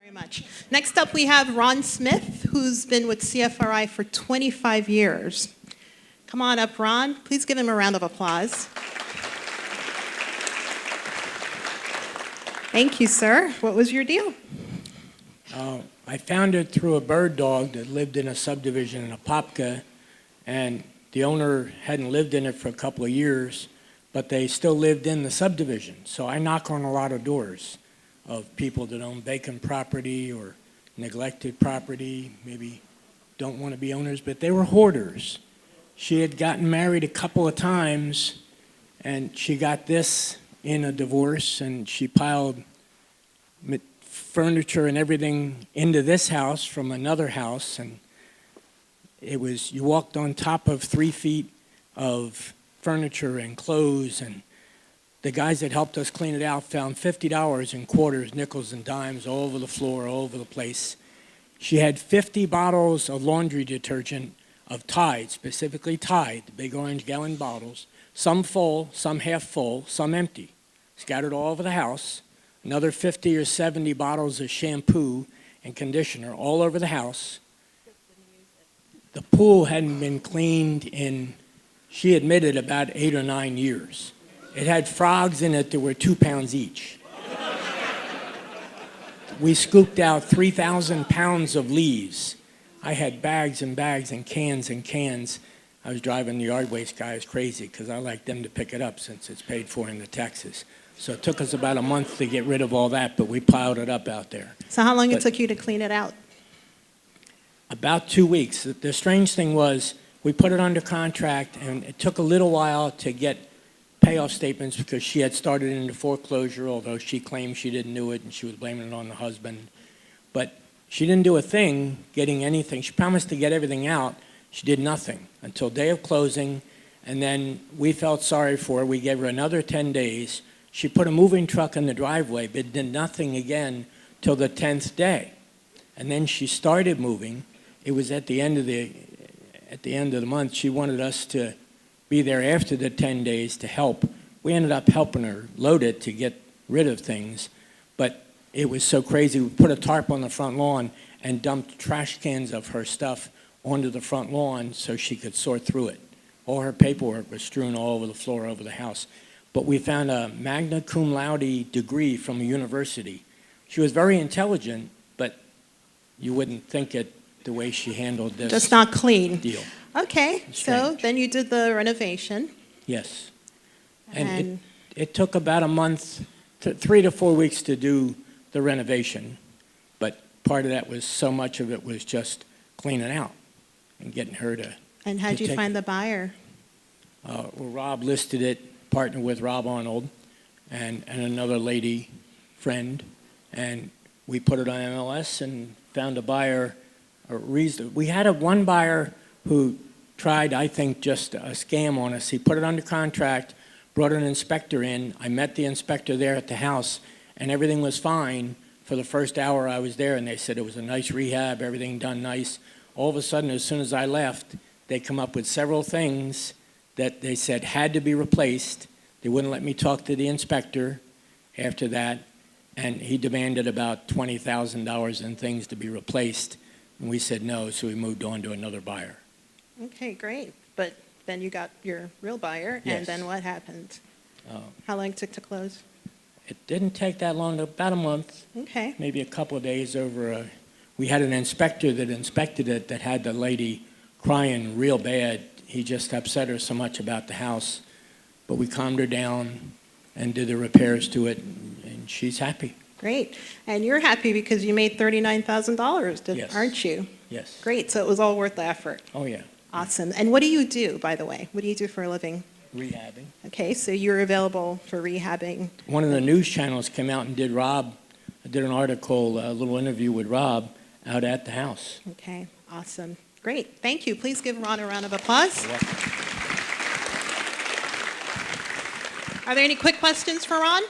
Very much. Next up, we have Ron Smith, who's been with CFRI for 25 years. Come on up, Ron. Please give him a round of applause. Thank you, sir. What was your deal? I found it through a bird dog that lived in a subdivision in Apopka, and the owner hadn't lived in it for a couple of years, but they still lived in the subdivision. So I knock on a lot of doors of people that own vacant property or neglected property, maybe don't want to be owners, but they were hoarders. She had gotten married a couple of times, and she got this in a divorce, and she piled furniture and everything into this house from another house, and it was, you walked on top of 3 feet of furniture and clothes, and the guys that helped us clean it out found $50 in quarters, nickels, and dimes all over the floor, all over the place. She had 50 bottles of laundry detergent of Tide, specifically Tide, the big orange gallon bottles, some full, some half full, some empty, scattered all over the house. Another 50 or 70 bottles of shampoo and conditioner all over the house. The pool hadn't been cleaned in, she admitted, about 8 or 9 years. It had frogs in it that were 2 pounds each. We scooped out 3,000 pounds of leaves. I had bags and bags and cans and cans. I was driving the yard waste guys crazy because I like them to pick it up since it's paid for in the taxes. So it took us about a month to get rid of all that, but we piled it up out there. So how long it took you to clean it out? About 2 weeks. The strange thing was we put it under contract, and it took a little while to get payoff statements because she had started into foreclosure, although she claimed she didn't do it and she was blaming it on the husband. But she didn't do a thing getting anything. She promised to get everything out. She did nothing until day of closing, and then we felt sorry for her. We gave her another 10 days. She put a moving truck in the driveway, but did nothing again till the 10th day. And then she started moving. It was at the end of the month. She wanted us to be there after the 10 days to help. We ended up helping her load it to get rid of things, but it was so crazy. We put a tarp on the front lawn and dumped trash cans of her stuff onto the front lawn so she could sort through it. All her paperwork was strewn all over the floor, over the house. But we found a magna cum laude degree from a university. She was very intelligent, but you wouldn't think it the way she handled this. Just not clean. Deal. Okay, so then you did the renovation. Yes. And it took about a month, 3 to 4 weeks to do the renovation. But part of that was, so much of it was just cleaning out and getting her to. And how'd you find the buyer? Well, Rob listed it, partnered with Rob Arnold and another lady friend, and we put it on MLS and found a buyer. We had one buyer who tried, I think, just a scam on us. He put it under contract, brought an inspector in. I met the inspector there at the house, and everything was fine for the first hour I was there, and they said it was a nice rehab, everything done nice. All of a sudden, as soon as I left, they come up with several things that they said had to be replaced. They wouldn't let me talk to the inspector after that, and he demanded about $20,000 in things to be replaced, and we said no, so we moved on to another buyer. Okay, great. But then you got your real buyer, Yes. and then what happened? How long it took to close? It didn't take that long, about a month, Okay. maybe a couple of days over. We had an inspector that inspected it that had the lady crying real bad. He just upset her so much about the house. But we calmed her down and did the repairs to it, and she's happy. Great. And you're happy because you made $39,000, Yes. aren't you? Yes. Great. So it was all worth the effort. Oh, yeah. Awesome. And what do you do, by the way? What do you do for a living? Rehabbing. Okay, so you're available for rehabbing. One of the news channels came out and did an article, a little interview with Rob out at the house. Okay, awesome. Great. Thank you. Please give Ron a round of applause. You're welcome. Are there any quick questions for Ron?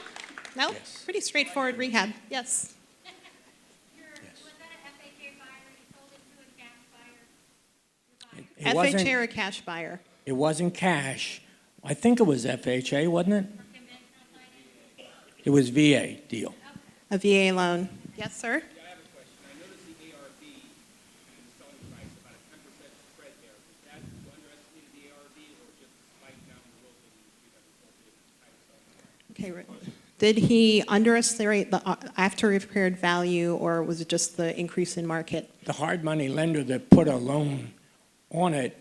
No? Yes. Pretty straightforward rehab. Yes. Was that a FHA buyer? You sold it to a cash buyer? It wasn't- FHA or a cash buyer? It wasn't cash. I think it was FHA, wasn't it? For conventional finance? It was VA deal. A VA loan. Yes, sir? I have a Okay, did he underestimate the after repaired value, or was it just the increase in market? The hard money lender that put a loan on it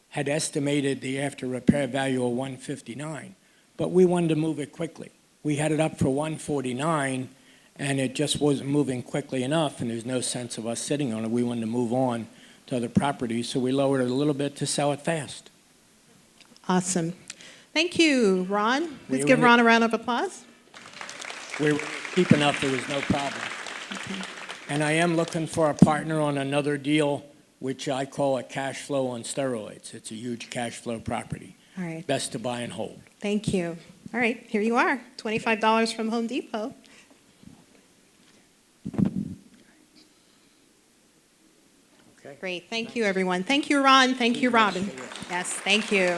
had estimated the after repair value of 159, but we wanted to move it quickly. We had it up for 149, and it just wasn't moving quickly enough, and there's no sense of us sitting on it. We wanted to move on to other properties, so we lowered it a little bit to sell it fast. Awesome. Thank you, Ron. Please We give were- Ron a round of applause. We were cheap enough, there was no problem. And I am looking for a partner on another deal, which I call a cash flow on steroids. It's a huge cash flow property. All right, Best to buy and hold. thank you. All right, here you are, $25 from Home Depot. Okay. Great, thank you, everyone. Thank you, Ron. Thank you, Robin. Yes, thank you.